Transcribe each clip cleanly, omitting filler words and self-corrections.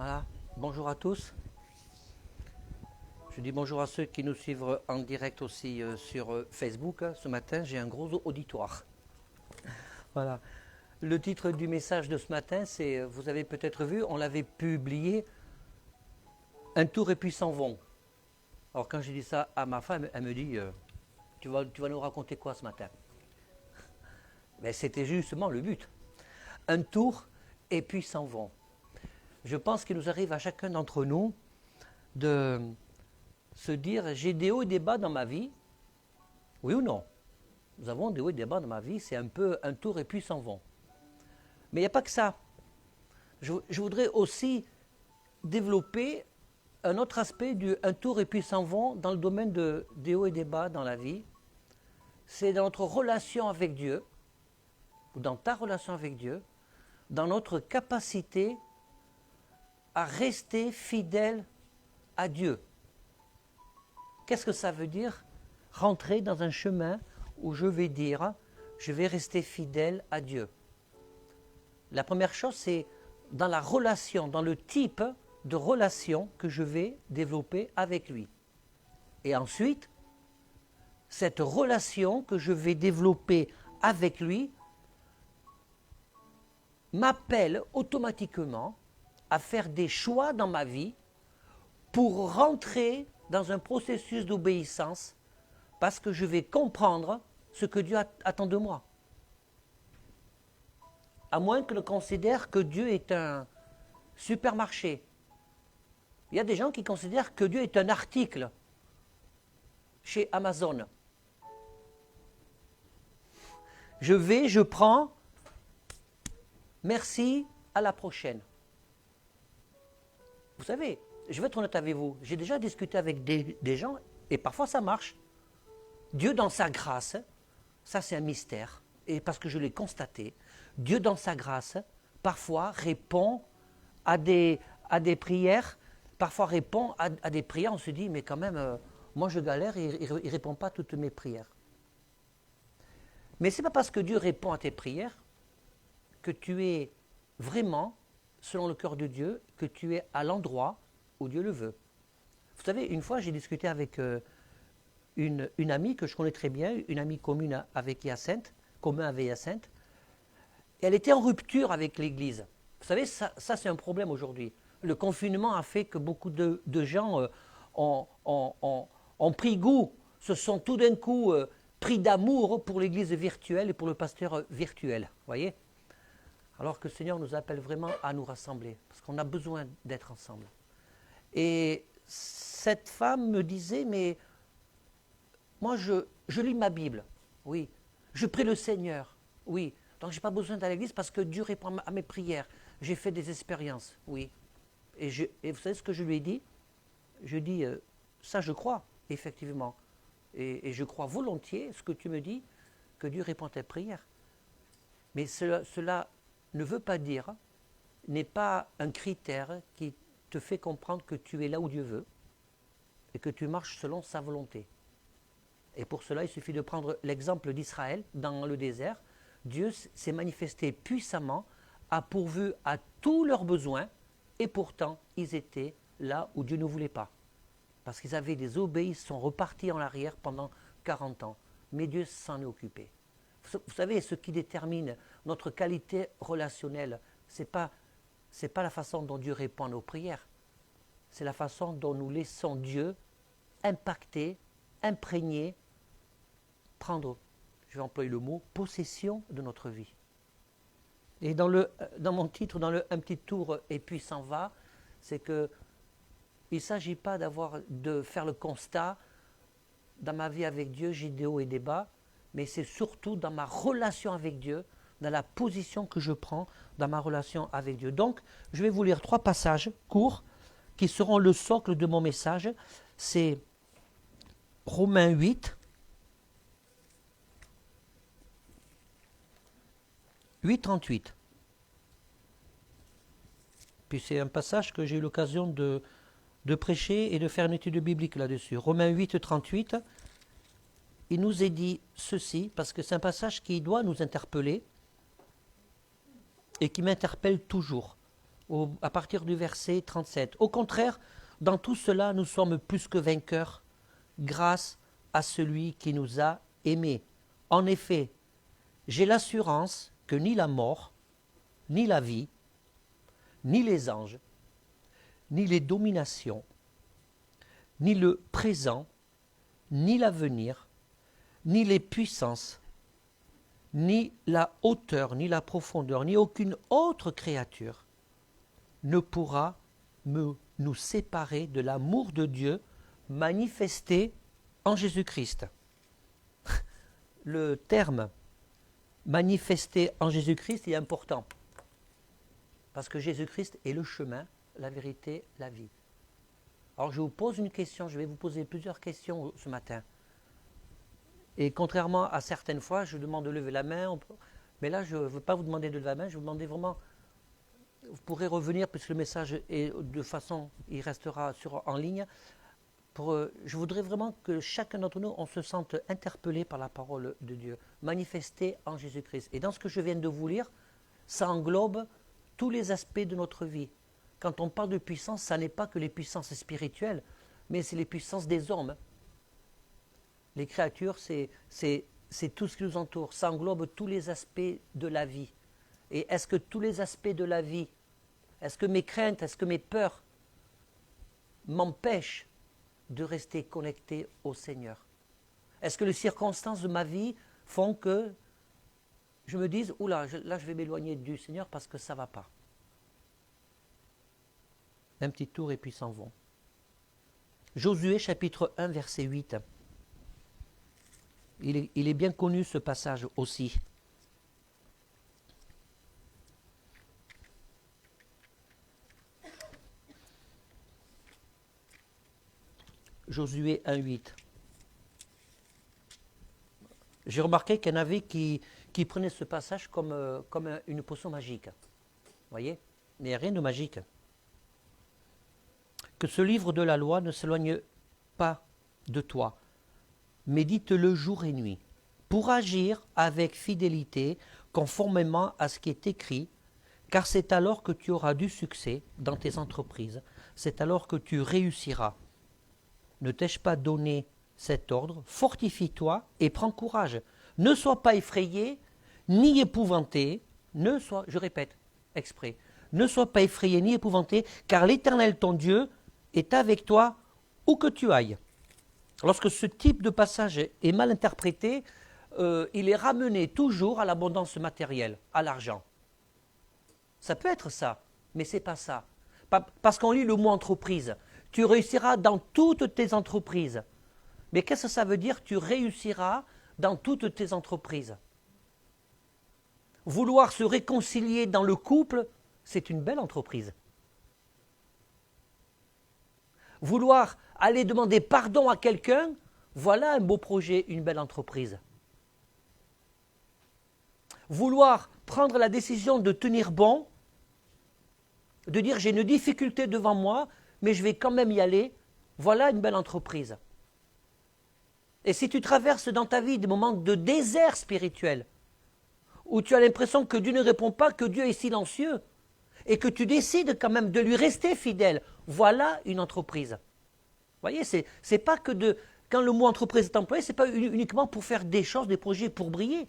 Voilà, bonjour à tous. Je dis bonjour à ceux qui nous suivent en direct aussi sur Facebook. Ce matin, j'ai un gros auditoire. Voilà. Le titre du message de ce matin, c'est, vous avez peut-être vu, on l'avait publié, Un tour et puis s'en vont. Alors quand j'ai dit ça à ma femme, elle me dit, tu vas nous raconter quoi ce matin? Mais c'était justement le but. Un tour et puis s'en vont. Je pense qu'il nous arrive à chacun d'entre nous de se dire, j'ai des hauts et des bas dans ma vie, oui ou non? Nous avons des hauts et des bas dans ma vie, c'est un peu un tour et puis s'en vont. Mais il n'y a pas que ça. Je voudrais aussi développer un autre aspect du un tour et puis s'en vont dans le domaine des hauts et des bas dans la vie. C'est dans notre relation avec Dieu, ou dans ta relation avec Dieu, dans notre capacité à rester fidèle à Dieu. Qu'est-ce que ça veut dire? Rentrer dans un chemin où je vais dire, je vais rester fidèle à Dieu. La première chose, c'est dans la relation, dans le type de relation que je vais développer avec lui. Et ensuite, cette relation que je vais développer avec lui m'appelle automatiquement à faire des choix dans ma vie pour rentrer dans un processus d'obéissance parce que je vais comprendre ce que Dieu attend de moi. À moins que l'on considère que Dieu est un supermarché. Il y a des gens qui considèrent que Dieu est un article chez Amazon. Je prends, merci, à la prochaine. Vous savez, je vais être honnête avec vous, j'ai déjà discuté avec des gens, et parfois ça marche. Dieu dans sa grâce, ça c'est un mystère, et parce que je l'ai constaté, Dieu dans sa grâce, parfois répond à des prières, parfois répond à des prières, on se dit, mais quand même, moi je galère, et il ne répond pas à toutes mes prières. Mais ce n'est pas parce que Dieu répond à tes prières que tu es vraiment, selon le cœur de Dieu, que tu es à l'endroit où Dieu le veut. Vous savez, une fois j'ai discuté avec une amie que je connais très bien, une amie commune avec Hyacinthe, et elle était en rupture avec l'Église. Vous savez, ça c'est un problème aujourd'hui. Le confinement a fait que beaucoup de gens ont pris goût, se sont tout d'un coup pris d'amour pour l'Église virtuelle et pour le pasteur virtuel. Voyez? Alors que le Seigneur nous appelle vraiment à nous rassembler, parce qu'on a besoin d'être ensemble. Et cette femme me disait, mais moi je lis ma Bible, oui. Je prie le Seigneur, oui. Donc je n'ai pas besoin d'aller à l'église parce que Dieu répond à mes prières. J'ai fait des expériences, oui. Et vous savez ce que je lui ai dit? Je dis, ça je crois, effectivement. Et je crois volontiers ce que tu me dis, que Dieu répond à tes prières. Mais cela ne veut pas dire, n'est pas un critère qui te fait comprendre que tu es là où Dieu veut et que tu marches selon sa volonté. Et pour cela, il suffit de prendre l'exemple d'Israël dans le désert. Dieu s'est manifesté puissamment, a pourvu à tous leurs besoins, et pourtant, ils étaient là où Dieu ne voulait pas. Parce qu'ils avaient désobéi, ils sont repartis en arrière pendant 40 ans. Mais Dieu s'en est occupé. Vous savez, ce qui détermine notre qualité relationnelle, ce n'est pas la façon dont Dieu répond à nos prières. C'est la façon dont nous laissons Dieu impacter, imprégner, prendre, je vais employer le mot, possession de notre vie. Et dans mon titre, dans le un petit tour et puis s'en va, c'est que il ne s'agit pas de faire le constat, dans ma vie avec Dieu, j'ai des hauts et des bas, mais c'est surtout dans ma relation avec Dieu, dans la position que je prends dans ma relation avec Dieu. Donc, je vais vous lire 3 passages courts qui seront le socle de mon message. C'est Romains 8, 8,38. Puis c'est un passage que j'ai eu l'occasion de prêcher et de faire une étude biblique là-dessus. Romains 8, 38, il nous est dit ceci, parce que c'est un passage qui doit nous interpeller et qui m'interpelle toujours. à partir du verset 37. Au contraire, dans tout cela, nous sommes plus que vainqueurs grâce à celui qui nous a aimés. En effet, j'ai l'assurance que ni la mort, ni la vie, ni les anges, ni les dominations, ni le présent, ni l'avenir, ni les puissances, ni la hauteur, ni la profondeur, ni aucune autre créature ne pourra nous séparer de l'amour de Dieu manifesté en Jésus-Christ. Le terme manifesté en Jésus-Christ est important, parce que Jésus-Christ est le chemin, la vérité, la vie. Alors je vous pose une question, je vais vous poser plusieurs questions ce matin. Et contrairement à certaines fois, je demande de lever la main, mais là je ne veux pas vous demander de lever la main, je vous demande vraiment, vous pourrez revenir puisque le message est de façon, il restera en ligne. Je voudrais vraiment que chacun d'entre nous, on se sente interpellé par la parole de Dieu, manifestée en Jésus-Christ. Et dans ce que je viens de vous lire, ça englobe tous les aspects de notre vie. Quand on parle de puissance, ça n'est pas que les puissances spirituelles, mais c'est les puissances des hommes. Les créatures, c'est tout ce qui nous entoure. Ça englobe tous les aspects de la vie. Et est-ce que tous les aspects de la vie, est-ce que mes craintes, est-ce que mes peurs m'empêchent de rester connecté au Seigneur? Est-ce que les circonstances de ma vie font que je me dise, oula, là je vais m'éloigner du Seigneur parce que ça ne va pas? Un petit tour et puis s'en vont. Josué chapitre 1 verset 8. Il est bien connu ce passage aussi. Josué 1, 8. J'ai remarqué qu'il y en avait qui prenaient ce passage comme une potion magique. Vous voyez? Mais il n'y a rien de magique. Que ce livre de la loi ne s'éloigne pas de toi. Médite-le jour et nuit, pour agir avec fidélité, conformément à ce qui est écrit, car c'est alors que tu auras du succès dans tes entreprises, c'est alors que tu réussiras. Ne t'ai-je pas donné cet ordre? Fortifie-toi et prends courage. Ne sois pas effrayé, ni épouvanté, je répète, exprès, ne sois pas effrayé ni épouvanté, car l'Éternel ton Dieu est avec toi où que tu ailles. Lorsque ce type de passage est mal interprété, il est ramené toujours à l'abondance matérielle, à l'argent. Ça peut être ça, mais ce n'est pas ça. Parce qu'on lit le mot entreprise. Tu réussiras dans toutes tes entreprises. Mais qu'est-ce que ça veut dire? Tu réussiras dans toutes tes entreprises. Vouloir se réconcilier dans le couple, c'est une belle entreprise. Vouloir aller demander pardon à quelqu'un, voilà un beau projet, une belle entreprise. Vouloir prendre la décision de tenir bon, de dire j'ai une difficulté devant moi, mais je vais quand même y aller, voilà une belle entreprise. Et si tu traverses dans ta vie des moments de désert spirituel, où tu as l'impression que Dieu ne répond pas, que Dieu est silencieux, et que tu décides quand même de lui rester fidèle, voilà une entreprise. Vous voyez, c'est pas que quand le mot entreprise est employé, c'est pas uniquement pour faire des choses, des projets pour briller.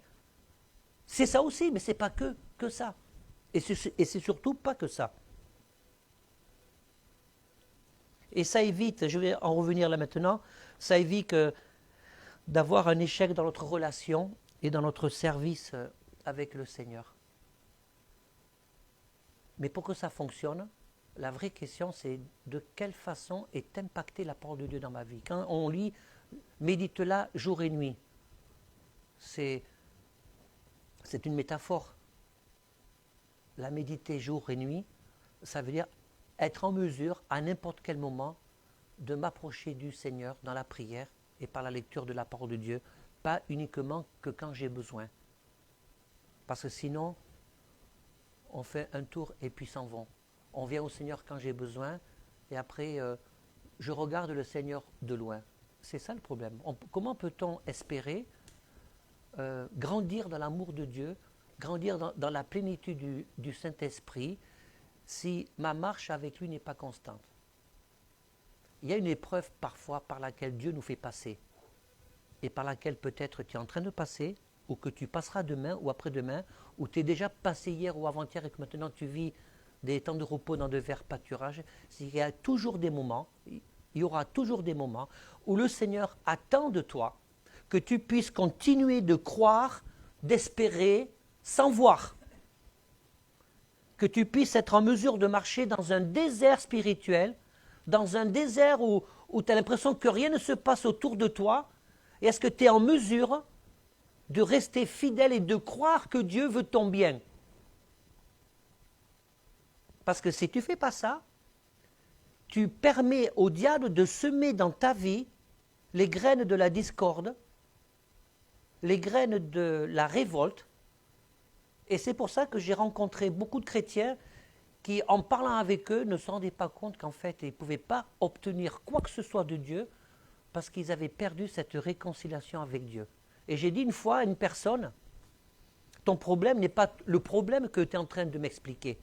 C'est ça aussi, mais c'est pas que ça. Et c'est surtout pas que ça. Et ça évite, je vais en revenir là maintenant, ça évite d'avoir un échec dans notre relation et dans notre service avec le Seigneur. Mais pour que ça fonctionne, la vraie question c'est de quelle façon est impactée la parole de Dieu dans ma vie. Quand on lit « médite-la jour et nuit », c'est une métaphore. La méditer jour et nuit, ça veut dire être en mesure à n'importe quel moment de m'approcher du Seigneur dans la prière et par la lecture de la parole de Dieu, pas uniquement que quand j'ai besoin. Parce que sinon, on fait un tour et puis s'en vont. On vient au Seigneur quand j'ai besoin et après, je regarde le Seigneur de loin. C'est ça le problème. Comment peut-on espérer grandir dans l'amour de Dieu, grandir dans la plénitude du Saint-Esprit si ma marche avec lui n'est pas constante. Il y a une épreuve parfois par laquelle Dieu nous fait passer et par laquelle peut-être tu es en train de passer ou que tu passeras demain ou après-demain ou tu es déjà passé hier ou avant-hier et que maintenant tu vis des temps de repos dans de verts pâturages. Il y a toujours des moments, il y aura toujours des moments où le Seigneur attend de toi que tu puisses continuer de croire, d'espérer sans voir. Que tu puisses être en mesure de marcher dans un désert spirituel, dans un désert où tu as l'impression que rien ne se passe autour de toi. Et est-ce que tu es en mesure de rester fidèle et de croire que Dieu veut ton bien? Parce que si tu ne fais pas ça, tu permets au diable de semer dans ta vie les graines de la discorde, les graines de la révolte. Et c'est pour ça que j'ai rencontré beaucoup de chrétiens qui, en parlant avec eux, ne se rendaient pas compte qu'en fait, ils ne pouvaient pas obtenir quoi que ce soit de Dieu parce qu'ils avaient perdu cette réconciliation avec Dieu. Et j'ai dit une fois à une personne, ton problème n'est pas le problème que tu es en train de m'expliquer.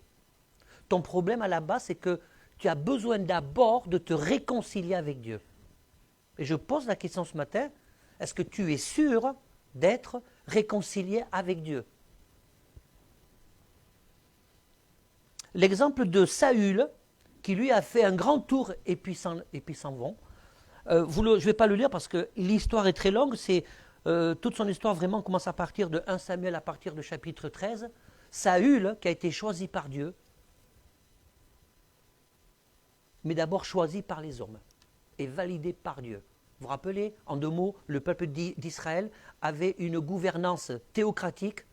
Ton problème à la base, c'est que tu as besoin d'abord de te réconcilier avec Dieu. Et je pose la question ce matin, est-ce que tu es sûr d'être réconcilié avec Dieu? L'exemple de Saül, qui lui a fait un grand tour et puis s'en vont. Je ne vais pas le lire parce que l'histoire est très longue. Toute son histoire vraiment commence à partir de 1 Samuel, à partir du chapitre 13. Saül, qui a été choisi par Dieu, mais d'abord choisi par les hommes et validé par Dieu. Vous vous rappelez, en 2 mots, le peuple d'Israël avait une gouvernance théocratique,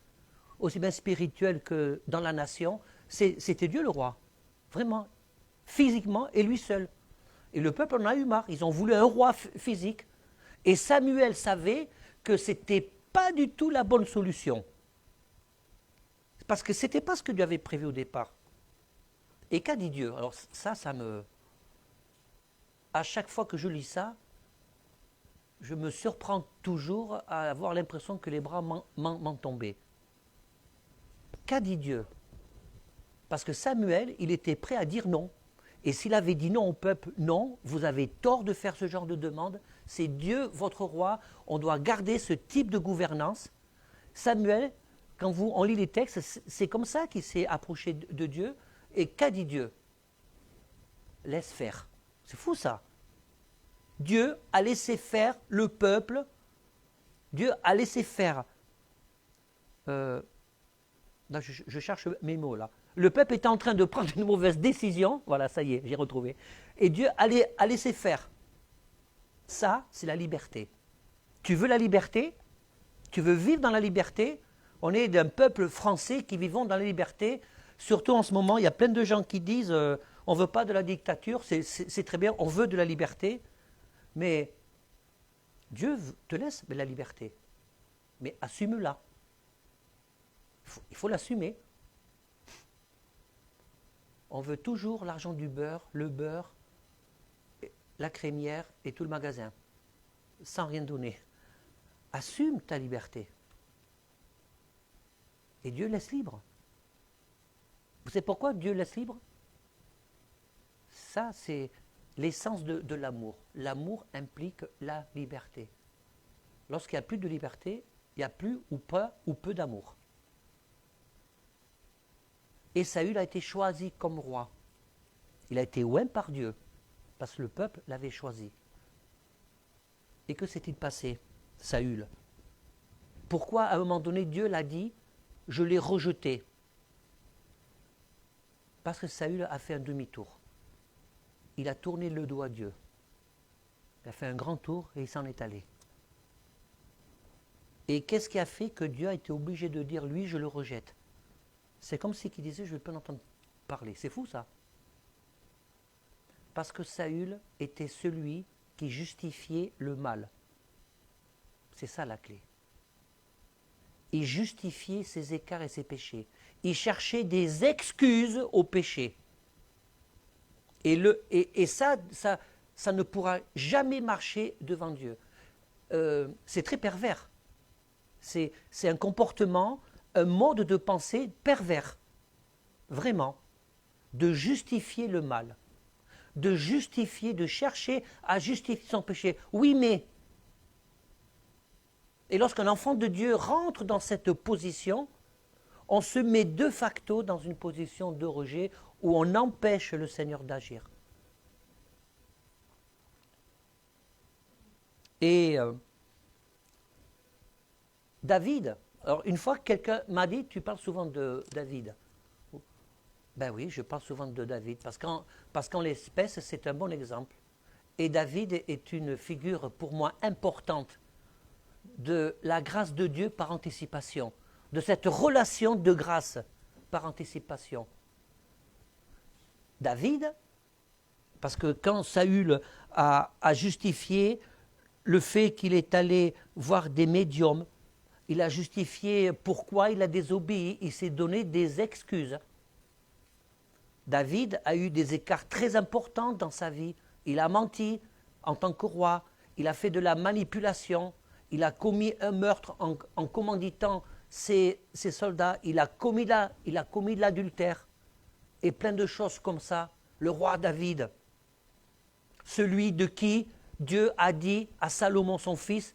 aussi bien spirituelle que dans la nation. C'était Dieu le roi, vraiment, physiquement et lui seul. Et le peuple en a eu marre, ils ont voulu un roi physique. Et Samuel savait que ce n'était pas du tout la bonne solution. Parce que ce n'était pas ce que Dieu avait prévu au départ. Et qu'a dit Dieu? Alors ça me... À chaque fois que je lis ça, je me surprends toujours à avoir l'impression que les bras m'en tombaient. Qu'a dit Dieu? Parce que Samuel, il était prêt à dire non. Et s'il avait dit non au peuple, non, vous avez tort de faire ce genre de demande, c'est Dieu, votre roi, on doit garder ce type de gouvernance. Samuel, quand on lit les textes, c'est comme ça qu'il s'est approché de Dieu. Et qu'a dit Dieu? Laisse faire. C'est fou ça. Dieu a laissé faire le peuple, Dieu a laissé faire. Là, je cherche mes mots là. Le peuple était en train de prendre une mauvaise décision. Voilà, ça y est, j'ai retrouvé. Et Dieu a laissé faire. Ça, c'est la liberté. Tu veux la liberté? Tu veux vivre dans la liberté? On est d'un peuple français qui vivons dans la liberté. Surtout en ce moment, il y a plein de gens qui disent on ne veut pas de la dictature, c'est très bien, on veut de la liberté. Mais Dieu te laisse la liberté. Mais assume-la. Il faut l'assumer. On veut toujours l'argent du beurre, le beurre, la crémière et tout le magasin, sans rien donner. Assume ta liberté. Et Dieu laisse libre. Vous savez pourquoi Dieu laisse libre? Ça, c'est l'essence de l'amour. L'amour implique la liberté. Lorsqu'il n'y a plus de liberté, il n'y a plus ou peu d'amour. Et Saül a été choisi comme roi. Il a été oint par Dieu, parce que le peuple l'avait choisi. Et que s'est-il passé, Saül? Pourquoi, à un moment donné, Dieu l'a dit, je l'ai rejeté? Parce que Saül a fait un demi-tour. Il a tourné le dos à Dieu. Il a fait un grand tour et il s'en est allé. Et qu'est-ce qui a fait que Dieu a été obligé de dire, lui, je le rejette? C'est comme si il disait, je ne veux pas l'entendre parler. C'est fou ça. Parce que Saül était celui qui justifiait le mal. C'est ça la clé. Il justifiait ses écarts et ses péchés. Il cherchait des excuses au péché. Et ça ne pourra jamais marcher devant Dieu. C'est très pervers. C'est un comportement, un mode de pensée pervers. Vraiment. de justifier le mal, de justifier, de chercher à justifier son péché. Oui, mais... Et lorsqu'un enfant de Dieu rentre dans cette position, on se met de facto dans une position de rejet où on empêche le Seigneur d'agir. Et David, alors une fois quelqu'un m'a dit, tu parles souvent de David. Ben oui, je parle souvent de David, parce qu'en l'espèce, c'est un bon exemple. Et David est une figure pour moi importante de la grâce de Dieu par anticipation, de cette relation de grâce par anticipation. David, parce que quand Saül a justifié le fait qu'il est allé voir des médiums, il a justifié pourquoi il a désobéi, il s'est donné des excuses. David a eu des écarts très importants dans sa vie. Il a menti en tant que roi, il a fait de la manipulation, il a commis un meurtre en commanditant ses soldats, il a commis de l'adultère et plein de choses comme ça. Le roi David, celui de qui Dieu a dit à Salomon son fils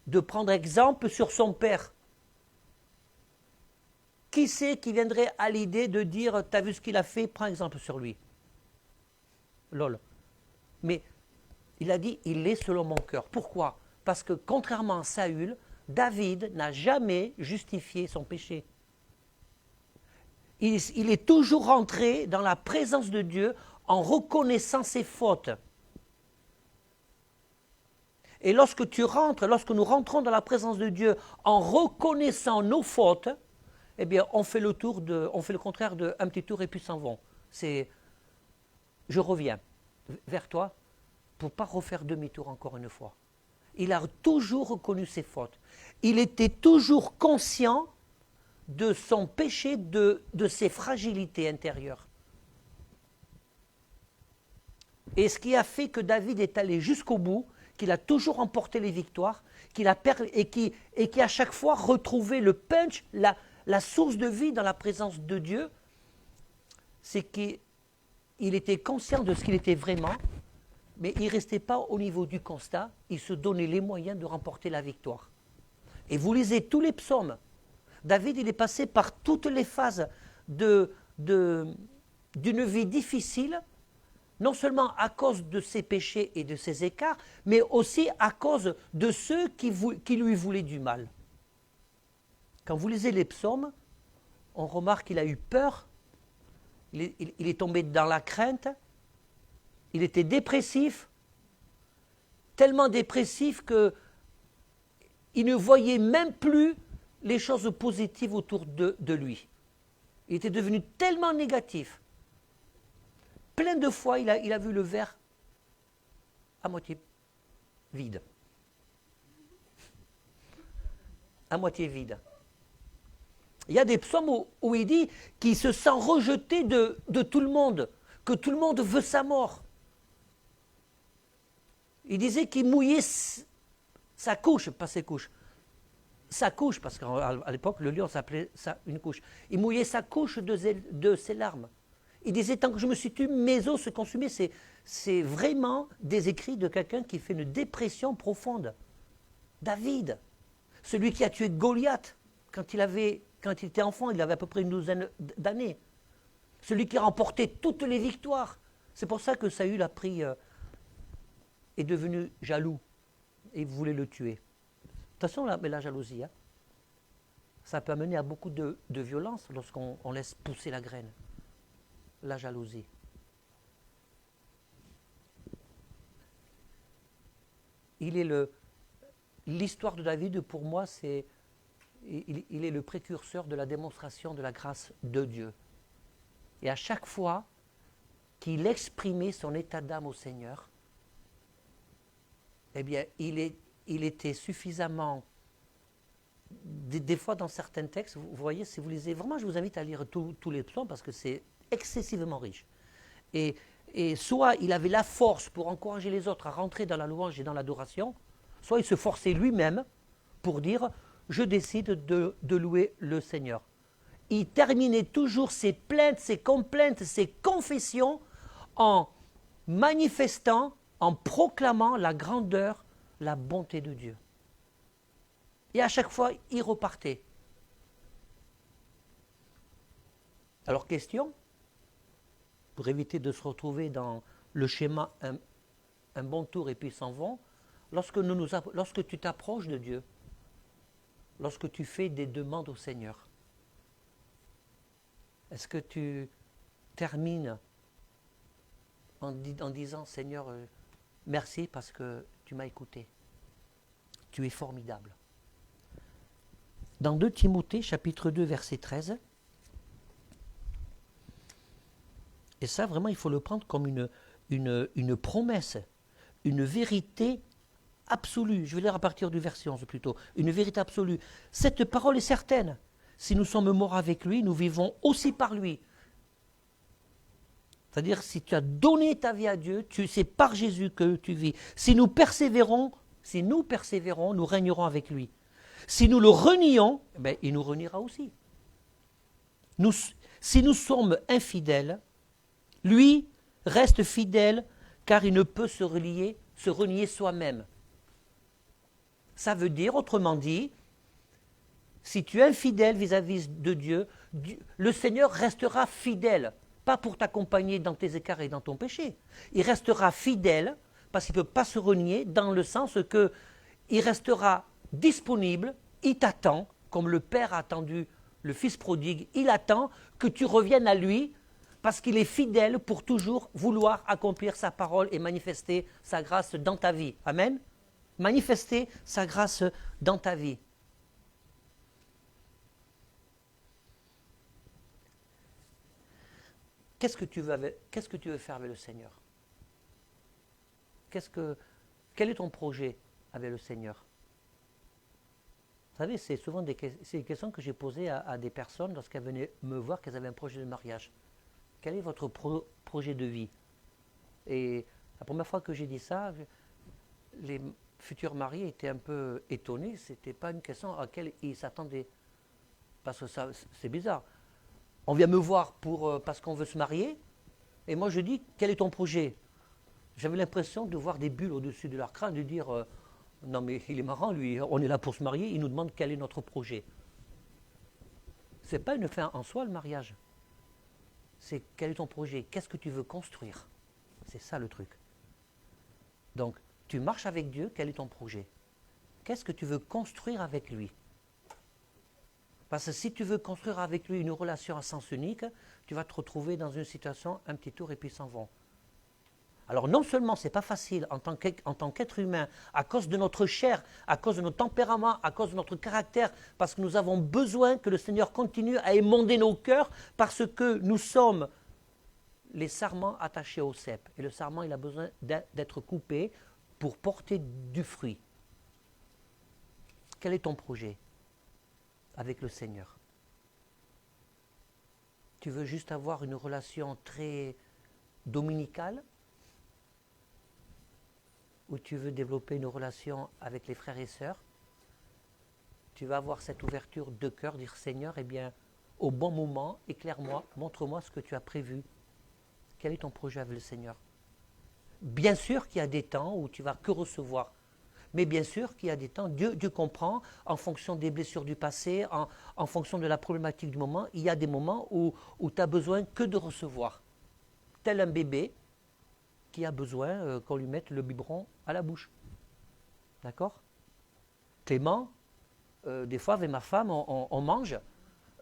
de prendre exemple sur son père. Qui c'est qui viendrait à l'idée de dire « t'as vu ce qu'il a fait, prends exemple sur lui » Lol. Mais il a dit « il est selon mon cœur ». Pourquoi ? Parce que contrairement à Saül, David n'a jamais justifié son péché. Il est toujours rentré dans la présence de Dieu en reconnaissant ses fautes. Et lorsque nous rentrons dans la présence de Dieu en reconnaissant nos fautes, eh bien, on fait le contraire de un petit tour et puis s'en vont. C'est, je reviens vers toi pour ne pas refaire demi-tour encore une fois. Il a toujours reconnu ses fautes. Il était toujours conscient de son péché, de ses fragilités intérieures. Et ce qui a fait que David est allé jusqu'au bout, qu'il a toujours remporté les victoires, qui à chaque fois retrouvé le punch, la source de vie dans la présence de Dieu, c'est qu'il était conscient de ce qu'il était vraiment, mais il ne restait pas au niveau du constat, il se donnait les moyens de remporter la victoire. Et vous lisez tous les psaumes. David, il est passé par toutes les phases d'une vie difficile, non seulement à cause de ses péchés et de ses écarts, mais aussi à cause de ceux qui lui voulaient du mal. Quand vous lisez les psaumes, on remarque qu'il a eu peur, il est tombé dans la crainte, il était dépressif, tellement dépressif qu'il ne voyait même plus les choses positives autour de lui. Il était devenu tellement négatif. Plein de fois, il a vu le verre à moitié vide. À moitié vide. Il y a des psaumes où il dit qu'il se sent rejeté de tout le monde, que tout le monde veut sa mort. Il disait qu'il mouillait sa couche, pas ses couches, sa couche, parce qu'à l'époque, le lion s'appelait ça une couche. Il mouillait sa couche de ses larmes. Il disait, tant que je me suis tué, mes os se consumaient. C'est vraiment des écrits de quelqu'un qui fait une dépression profonde. David, celui qui a tué Goliath, quand il était enfant, il avait à peu près une douzaine d'années. Celui qui a remporté toutes les victoires. C'est pour ça que Saül est devenu jaloux et voulait le tuer. De toute façon, la jalousie, ça peut amener à beaucoup de violence lorsqu'on laisse pousser la graine. La jalousie. L'histoire de David, pour moi, il est le précurseur de la démonstration de la grâce de Dieu. Et à chaque fois qu'il exprimait son état d'âme au Seigneur, eh bien, il était suffisamment... Des fois, dans certains textes, vous voyez, si vous lisez, vraiment, je vous invite à lire tous les psaumes parce que c'est excessivement riche. Et soit il avait la force pour encourager les autres à rentrer dans la louange et dans l'adoration, soit il se forçait lui-même pour dire « je décide de louer le Seigneur ». il terminait toujours ses plaintes, ses complaintes, ses confessions en manifestant, en proclamant la grandeur, la bonté de Dieu. Et à chaque fois, il repartait. Alors, question, pour éviter de se retrouver dans le schéma un bon tour et puis ils s'en vont, lorsque tu t'approches de Dieu, lorsque tu fais des demandes au Seigneur, est-ce que tu termines en disant, Seigneur, merci parce que tu m'as écouté. Tu es formidable. Dans 2 Timothée, chapitre 2, verset 13, et ça, vraiment, il faut le prendre comme une promesse, une vérité absolue. Je vais lire à partir du verset 11 plutôt. Une vérité absolue. Cette parole est certaine. Si nous sommes morts avec lui, nous vivons aussi par lui. C'est-à-dire, si tu as donné ta vie à Dieu, c'est par Jésus que tu vis. Si nous persévérons, nous régnerons avec lui. Si nous le renions, il nous reniera aussi. Si nous sommes infidèles, lui reste fidèle car il ne peut se renier soi-même. Ça veut dire, autrement dit, si tu es infidèle vis-à-vis de Dieu, le Seigneur restera fidèle, pas pour t'accompagner dans tes écarts et dans ton péché. Il restera fidèle parce qu'il ne peut pas se renier dans le sens que il restera disponible, il t'attend, comme le Père a attendu le Fils prodigue, il attend que tu reviennes à lui parce qu'il est fidèle pour toujours vouloir accomplir sa parole et manifester sa grâce dans ta vie. Amen. Manifester sa grâce dans ta vie. Qu'est-ce que tu veux faire avec le Seigneur? Quel est ton projet avec le Seigneur? Vous savez, c'est souvent des questions que j'ai posées à des personnes lorsqu'elles venaient me voir qu'elles avaient un projet de mariage. Quel est votre projet de vie? Et la première fois que j'ai dit ça, les futurs mariés étaient un peu étonnés. Ce n'était pas une question à laquelle ils s'attendaient. Parce que ça, c'est bizarre. On vient me voir parce qu'on veut se marier, et moi je dis, quel est ton projet? J'avais l'impression de voir des bulles au-dessus de leur crâne, de dire, non mais il est marrant lui, on est là pour se marier, il nous demande quel est notre projet. Ce n'est pas une fin en soi le mariage. C'est quel est ton projet? Qu'est-ce que tu veux construire? C'est ça le truc. Donc, tu marches avec Dieu, quel est ton projet? Qu'est-ce que tu veux construire avec lui? Parce que si tu veux construire avec lui une relation à sens unique, tu vas te retrouver dans une situation, un petit tour et puis s'en vont. Alors non seulement ce n'est pas facile en tant qu'être humain, à cause de notre chair, à cause de notre tempérament, à cause de notre caractère, parce que nous avons besoin que le Seigneur continue à émonder nos cœurs, parce que nous sommes les sarments attachés au cep. Et le sarment, il a besoin d'être coupé pour porter du fruit. Quel est ton projet avec le Seigneur? Tu veux juste avoir une relation très dominicale? Ou tu veux développer une relation avec les frères et sœurs? Tu vas avoir cette ouverture de cœur, dire Seigneur, eh bien, au bon moment, éclaire-moi, montre-moi ce que tu as prévu. Quel est ton projet avec le Seigneur? Bien sûr qu'il y a des temps où tu vas que recevoir. Mais bien sûr qu'il y a des temps, Dieu comprend, en fonction des blessures du passé, en fonction de la problématique du moment, il y a des moments où tu n'as besoin que de recevoir. Tel un bébé qui a besoin qu'on lui mette le biberon à la bouche. D'accord? Clément, des fois avec ma femme, on mange.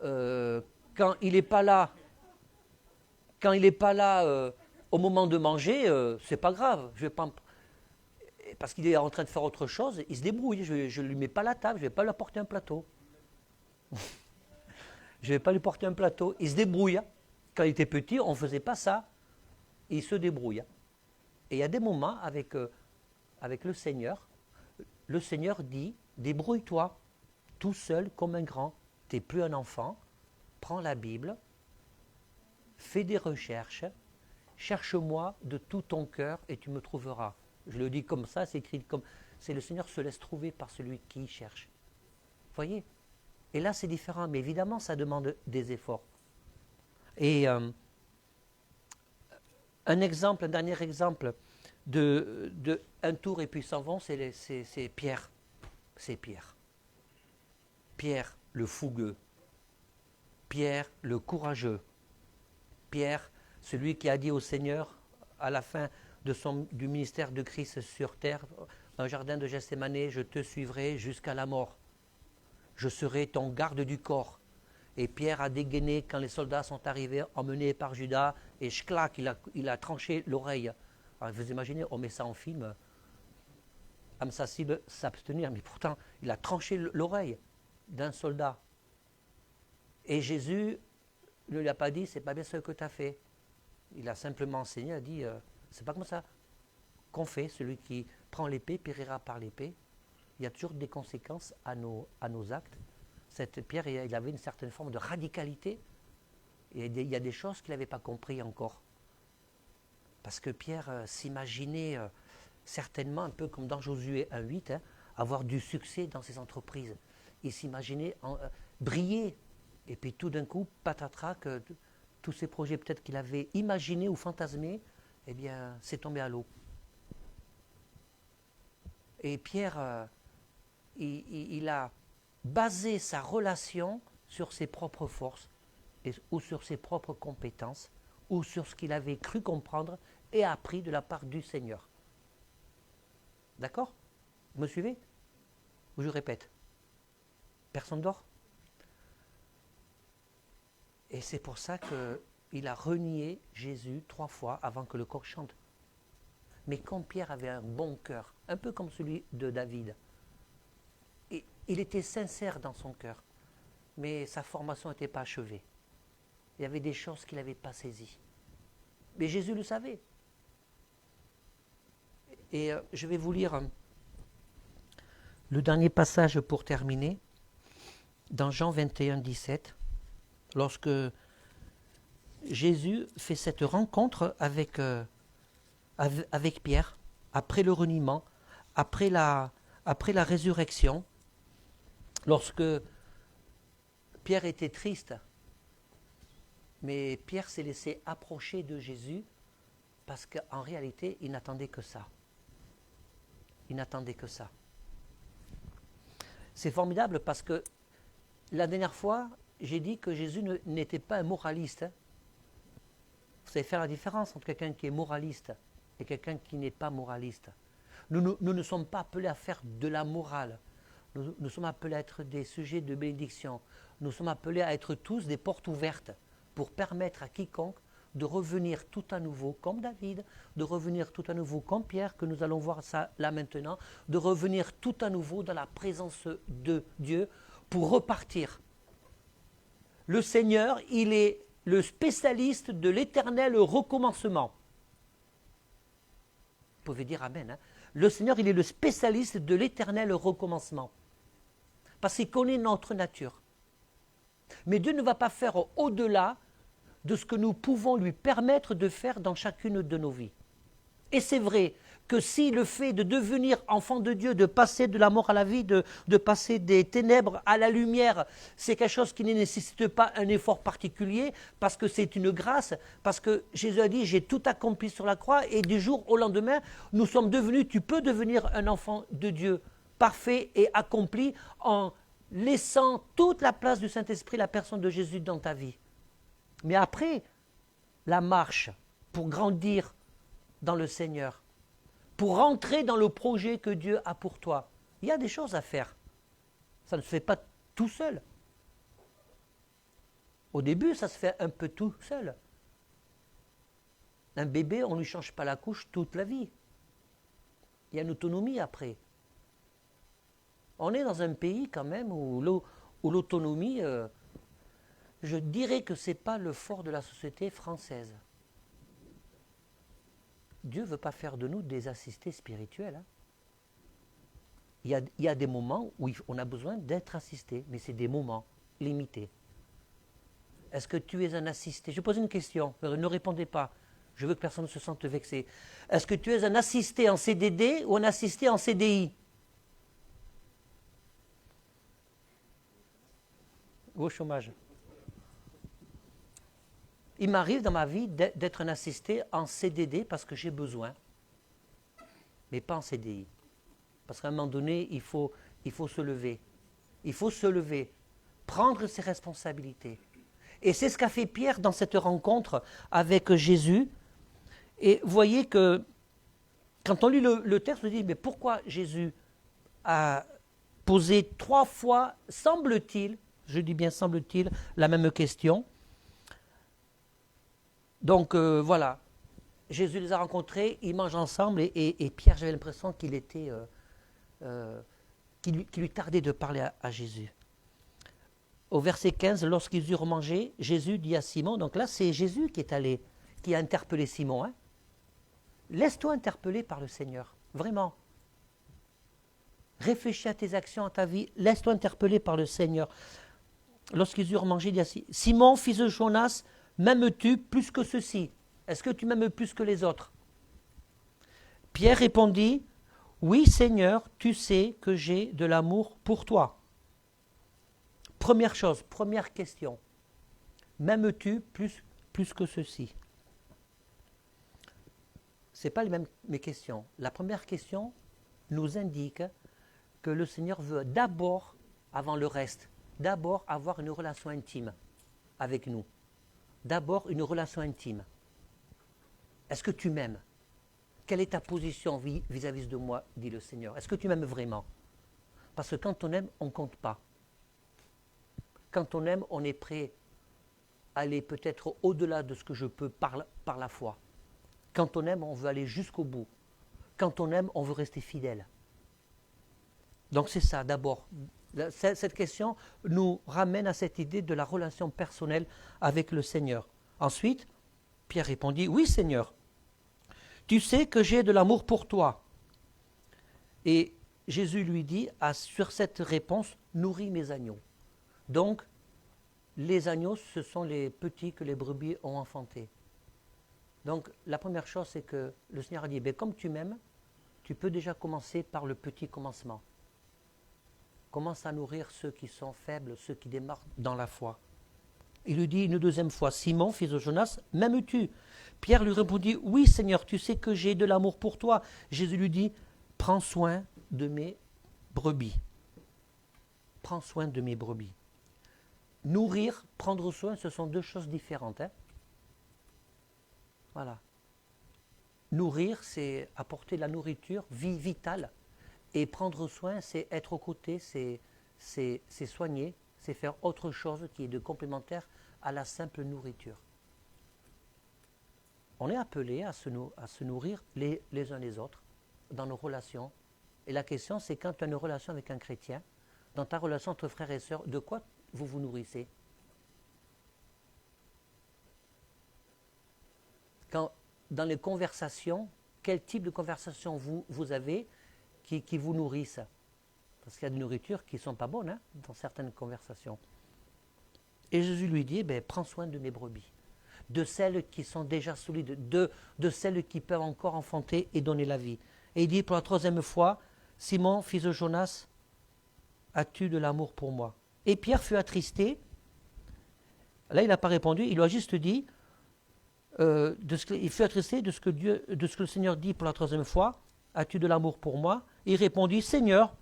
Quand il n'est pas là, au moment de manger, c'est pas grave. Je vais pas parce qu'il est en train de faire autre chose, il se débrouille. Je ne lui mets pas la table, je ne vais pas lui apporter un plateau. Je ne vais pas lui porter un plateau. Il se débrouille. Quand il était petit, on ne faisait pas ça. Il se débrouille. Et il y a des moments avec le Seigneur dit, débrouille-toi, tout seul comme un grand. Tu n'es plus un enfant, prends la Bible, fais des recherches, cherche-moi de tout ton cœur et tu me trouveras. Je le dis comme ça, c'est écrit comme... C'est le Seigneur se laisse trouver par celui qui cherche. Voyez? Et là, c'est différent, mais évidemment, ça demande des efforts. Et un dernier exemple de un tour et puis s'en vont, c'est Pierre. C'est Pierre. Pierre, le fougueux. Pierre, le courageux. Pierre, celui qui a dit au Seigneur, à la fin du ministère de Christ sur terre, dans le jardin de Gethsémanée, je te suivrai jusqu'à la mort. Je serai ton garde du corps. Et Pierre a dégainé quand les soldats sont arrivés, emmenés par Judas, et schlac, il a tranché l'oreille. Alors vous imaginez, on met ça en film, âme sensible, s'abstenir, mais pourtant, il a tranché l'oreille d'un soldat. Et Jésus ne lui a pas dit, c'est pas bien ce que tu as fait. Il a simplement enseigné, il a dit, c'est pas comme ça qu'on fait, celui qui prend l'épée périra par l'épée. Il y a toujours des conséquences à nos actes. Cette Pierre, il avait une certaine forme de radicalité. Et il y a des choses qu'il n'avait pas compris encore. Parce que Pierre s'imaginait certainement, un peu comme dans Josué 1,8, avoir du succès dans ses entreprises. Il s'imaginait briller. Et puis tout d'un coup, patatras, que tous ces projets peut-être qu'il avait imaginés ou fantasmés, eh bien, c'est tombé à l'eau. Et Pierre, il a basé sa relation sur ses propres forces, ou sur ses propres compétences, ou sur ce qu'il avait cru comprendre et appris de la part du Seigneur. D'accord? Vous me suivez? Ou je répète? Personne dort? Et c'est pour ça qu'il a renié Jésus 3 fois avant que le coq chante. Mais quand Pierre avait un bon cœur, un peu comme celui de David, et il était sincère dans son cœur, mais sa formation n'était pas achevée. Il y avait des choses qu'il n'avait pas saisies. Mais Jésus le savait. Et je vais vous lire le dernier passage pour terminer, dans Jean 21, 17. Lorsque Jésus fait cette rencontre avec Pierre, après le reniement, après la résurrection, lorsque Pierre était triste, mais Pierre s'est laissé approcher de Jésus parce qu'en réalité, il n'attendait que ça. Il n'attendait que ça. C'est formidable parce que la dernière fois, j'ai dit que Jésus n'était pas un moraliste. Vous savez faire la différence entre quelqu'un qui est moraliste et quelqu'un qui n'est pas moraliste. Nous ne sommes pas appelés à faire de la morale. Nous sommes appelés à être des sujets de bénédiction. Nous sommes appelés à être tous des portes ouvertes pour permettre à quiconque de revenir tout à nouveau comme David, de revenir tout à nouveau comme Pierre, que nous allons voir ça là maintenant, de revenir tout à nouveau dans la présence de Dieu pour repartir. Le Seigneur, il est le spécialiste de l'éternel recommencement. Vous pouvez dire Amen. Le Seigneur, il est le spécialiste de l'éternel recommencement. Parce qu'il connaît notre nature. Mais Dieu ne va pas faire au-delà de ce que nous pouvons lui permettre de faire dans chacune de nos vies. Et c'est vrai que si le fait de devenir enfant de Dieu, de passer de la mort à la vie, de passer des ténèbres à la lumière, c'est quelque chose qui ne nécessite pas un effort particulier, parce que c'est une grâce, parce que Jésus a dit, j'ai tout accompli sur la croix, et du jour au lendemain, nous sommes devenus, tu peux devenir un enfant de Dieu, parfait et accompli, en laissant toute la place du Saint-Esprit, la personne de Jésus dans ta vie. Mais après, la marche pour grandir dans le Seigneur, pour rentrer dans le projet que Dieu a pour toi, il y a des choses à faire. Ça ne se fait pas tout seul. Au début, ça se fait un peu tout seul. Un bébé, on ne lui change pas la couche toute la vie. Il y a une autonomie après. On est dans un pays quand même où l'autonomie, je dirais que ce n'est pas le fort de la société française. Dieu ne veut pas faire de nous des assistés spirituels. Il y a des moments où on a besoin d'être assisté, mais c'est des moments limités. Est-ce que tu es un assisté? Je pose une question, ne répondez pas. Je veux que personne ne se sente vexé. Est-ce que tu es un assisté en CDD ou un assisté en CDI? ou au chômage. Il m'arrive dans ma vie d'être un assisté en CDD parce que j'ai besoin, mais pas en CDI. Parce qu'à un moment donné, il faut se lever. Il faut se lever, prendre ses responsabilités. Et c'est ce qu'a fait Pierre dans cette rencontre avec Jésus. Et vous voyez que quand on lit le texte, on se dit, mais pourquoi Jésus a posé 3 fois, semble-t-il, je dis bien semble-t-il, la même question. Donc voilà, Jésus les a rencontrés, ils mangent ensemble et Pierre, j'avais l'impression qu'il était, qu'il lui tardait de parler à Jésus. Au verset 15, lorsqu'ils eurent mangé, Jésus dit à Simon, donc là c'est Jésus qui est allé, qui a interpellé Simon. Hein. Laisse-toi interpeller par le Seigneur, vraiment. Réfléchis à tes actions, à ta vie, laisse-toi interpeller par le Seigneur. Lorsqu'ils eurent mangé, il dit à Simon, fils de Jonas, m'aimes-tu plus que ceci? Est-ce que tu m'aimes plus que les autres? Pierre répondit, oui Seigneur, tu sais que j'ai de l'amour pour toi. Première chose, première question, m'aimes-tu plus que ceci? Ce n'est pas les mêmes mes questions. La première question nous indique que le Seigneur veut d'abord, avant le reste, d'abord avoir une relation intime avec nous. D'abord une relation intime. Est-ce que tu m'aimes? Quelle est ta position vis-à-vis de moi, dit le Seigneur? Est-ce que tu m'aimes vraiment? Parce que quand on aime, on ne compte pas. Quand on aime, on est prêt à aller peut-être au-delà de ce que je peux par la foi. Quand on aime, on veut aller jusqu'au bout. Quand on aime, on veut rester fidèle. Donc c'est ça d'abord. Cette question nous ramène à cette idée de la relation personnelle avec le Seigneur. Ensuite, Pierre répondit, oui Seigneur, tu sais que j'ai de l'amour pour toi. Et Jésus lui dit, sur cette réponse, nourris mes agneaux. Donc, les agneaux, ce sont les petits que les brebis ont enfantés. Donc, la première chose, c'est que le Seigneur a dit, comme tu m'aimes, tu peux déjà commencer par le petit commencement. Commence à nourrir ceux qui sont faibles, ceux qui démarrent dans la foi. Il lui dit une deuxième fois, Simon, fils de Jonas, m'aimes-tu? Pierre lui répondit, oui Seigneur, tu sais que j'ai de l'amour pour toi. Jésus lui dit, prends soin de mes brebis. Prends soin de mes brebis. Nourrir, prendre soin, ce sont deux choses différentes. Hein. Voilà. Nourrir, c'est apporter la nourriture, vie vitale. Et prendre soin, c'est être aux côtés, c'est soigner, c'est faire autre chose qui est de complémentaire à la simple nourriture. On est appelé à se nourrir les uns les autres dans nos relations. Et la question, c'est quand tu as une relation avec un chrétien, dans ta relation entre frères et sœurs, de quoi vous vous nourrissez? Dans les conversations, quel type de conversation vous avez qui vous nourrissent? Parce qu'il y a des nourritures qui ne sont pas bonnes hein, dans certaines conversations. Et Jésus lui dit, prends soin de mes brebis, de celles qui sont déjà solides, de celles qui peuvent encore enfanter et donner la vie. Et il dit pour la 3e fois, Simon, fils de Jonas, as-tu de l'amour pour moi? Et Pierre fut attristé. Là, il n'a pas répondu, il lui a juste dit, il fut attristé de ce que le Seigneur dit pour la 3e fois, as-tu de l'amour pour moi? Il répondit, Seigneur,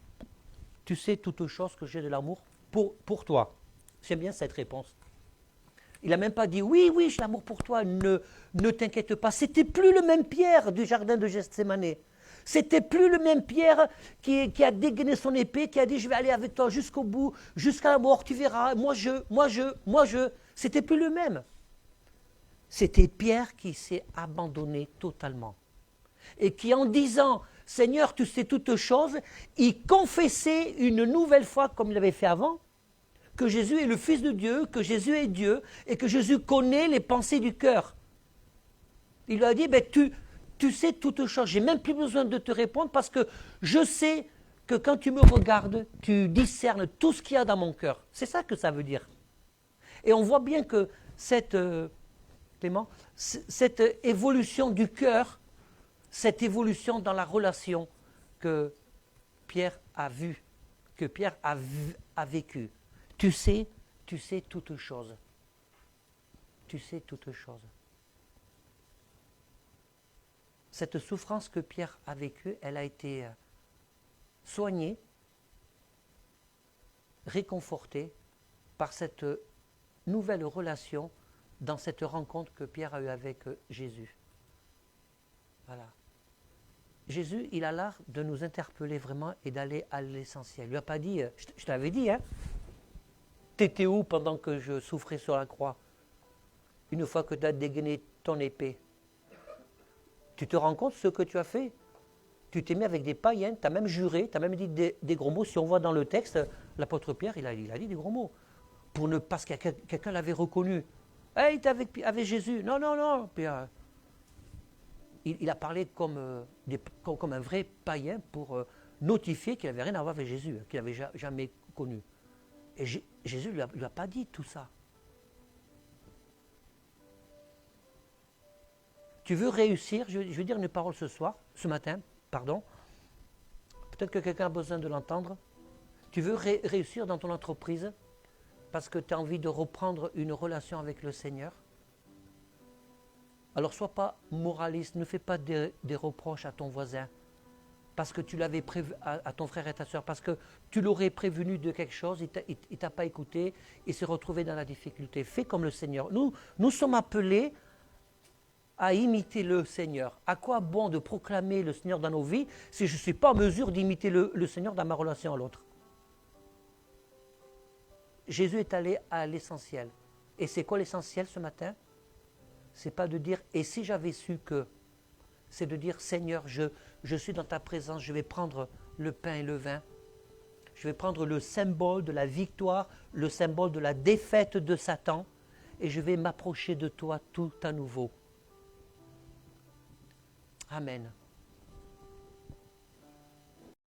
tu sais toutes choses que j'ai de l'amour pour toi. J'aime bien cette réponse. Il n'a même pas dit, oui, j'ai l'amour pour toi, ne t'inquiète pas. C'était plus le même Pierre du jardin de Gethsémane. C'était plus le même Pierre qui a dégainé son épée, qui a dit, je vais aller avec toi jusqu'au bout, jusqu'à la mort, tu verras, moi je. C'était plus le même. C'était Pierre qui s'est abandonné totalement. Et qui en disant, Seigneur, tu sais toutes choses, il confessait une nouvelle fois, comme il avait fait avant, que Jésus est le Fils de Dieu, que Jésus est Dieu, et que Jésus connaît les pensées du cœur. Il lui a dit, tu sais toutes choses, j'ai même plus besoin de te répondre, parce que je sais que quand tu me regardes, tu discernes tout ce qu'il y a dans mon cœur. C'est ça que ça veut dire. Et on voit bien que Clément, cette évolution du cœur, cette évolution dans la relation que Pierre a vue, que Pierre a vécue. Tu sais tu sais toutes choses. Tu sais toutes choses. Cette souffrance que Pierre a vécue, elle a été soignée, réconfortée par cette nouvelle relation dans cette rencontre que Pierre a eue avec Jésus. Voilà. Jésus, il a l'art de nous interpeller vraiment et d'aller à l'essentiel. Il ne lui a pas dit, je t'avais dit, hein, t'étais où pendant que je souffrais sur la croix? Une fois que tu as dégainé ton épée. Tu te rends compte ce que tu as fait? Tu t'es mis avec des païens, tu as même juré, tu as même dit des gros mots. Si on voit dans le texte, l'apôtre Pierre, il a dit des gros mots. Parce que quelqu'un l'avait reconnu. Hey, il était avec Jésus. Non, non, non. Puis, il a parlé comme un vrai païen pour notifier qu'il n'avait rien à voir avec Jésus, qu'il n'avait jamais connu. Et Jésus ne lui a pas dit tout ça. Tu veux réussir, je vais dire une parole ce matin, pardon. Peut-être que quelqu'un a besoin de l'entendre. Tu veux réussir dans ton entreprise parce que tu as envie de reprendre une relation avec le Seigneur. Alors sois pas moraliste, ne fais pas des reproches à ton voisin parce que tu l'avais prévu à ton frère et ta soeur, parce que tu l'aurais prévenu de quelque chose, il ne t'a pas écouté, il s'est retrouvé dans la difficulté. Fais comme le Seigneur. Nous sommes appelés à imiter le Seigneur. À quoi bon de proclamer le Seigneur dans nos vies si je ne suis pas en mesure d'imiter le Seigneur dans ma relation à l'autre? Jésus est allé à l'essentiel. Et c'est quoi l'essentiel ce matin? C'est pas de dire « et si j'avais su que », c'est de dire « Seigneur, je suis dans ta présence, je vais prendre le pain et le vin, je vais prendre le symbole de la victoire, le symbole de la défaite de Satan, et je vais m'approcher de toi tout à nouveau. » Amen.